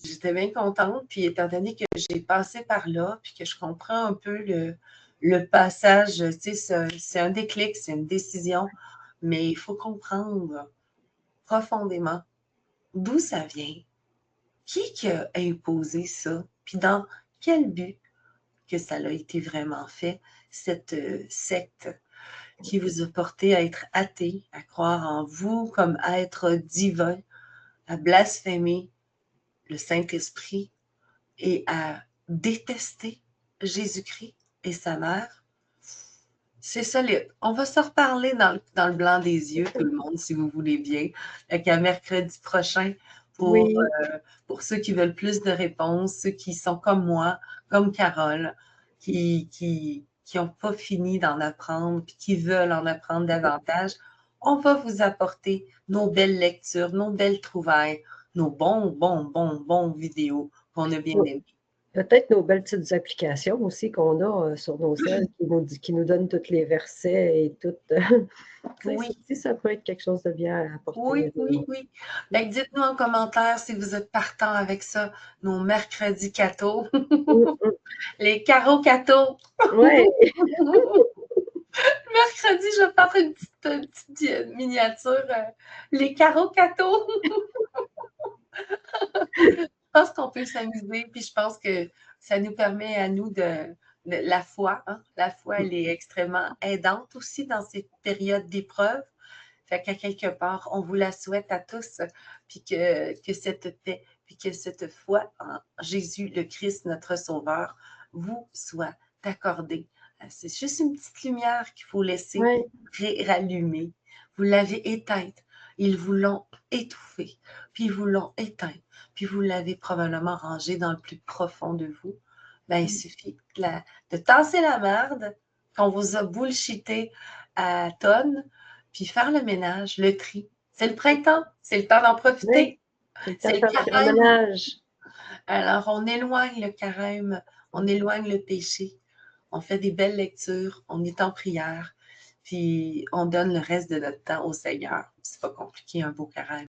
j'étais bien contente. Puis étant donné que j'ai passé par là, puis que je comprends un peu le passage, tu sais, c'est un déclic, c'est une décision, mais il faut comprendre profondément d'où ça vient, qui a imposé ça, puis dans quel but que ça a été vraiment fait, cette secte qui vous a porté à être athée, à croire en vous comme être divin, à blasphémer le Saint-Esprit et à détester Jésus-Christ et sa mère. C'est ça, on va se reparler dans le blanc des yeux, tout le monde, si vous voulez bien. Fait qu'à mercredi prochain, pour, Oui, pour ceux qui veulent plus de réponses, ceux qui sont comme moi, comme Carole, qui n'ont pas fini d'en apprendre, puis qui veulent en apprendre davantage, on va vous apporter nos belles lectures, nos belles trouvailles, nos bons vidéos qu'on a bien oui. aimés. Peut-être nos belles petites applications aussi qu'on a sur nos celles qui nous donnent tous les versets et tout. Ça Oui, aussi, ça peut être quelque chose de bien à apporter. oui. Ben, dites-nous en commentaire si vous êtes partant avec ça, nos mercredis cathos, Mm, les carreaux cathos. ouais, Mercredi, je vais faire une petite miniature, les carreaux cathos. Je pense qu'on peut s'amuser, puis je pense que ça nous permet à nous de la foi, hein? La foi, elle est extrêmement aidante aussi dans ces périodes d'épreuve. Fait qu'à quelque part, on vous la souhaite à tous, puis que cette paix, puis que cette foi en Jésus, le Christ, notre Sauveur, vous soit accordée. C'est juste une petite lumière qu'il faut laisser ouais, rallumer. Vous l'avez éteinte. Ils vous l'ont étouffée, puis ils vous l'ont éteinte, puis vous l'avez probablement rangée dans le plus profond de vous. Ben, il suffit de tasser la merde qu'on vous a bullshité à tonnes, puis faire le ménage, le tri. C'est le printemps, c'est le temps d'en ouais. profiter. C'est le temps C'est de le faire du carême. ramenage. Alors, on éloigne le carême, on éloigne le péché, on fait des belles lectures, on est en prière, puis on donne le reste de notre temps au Seigneur. C'est pas compliqué, un beau carême.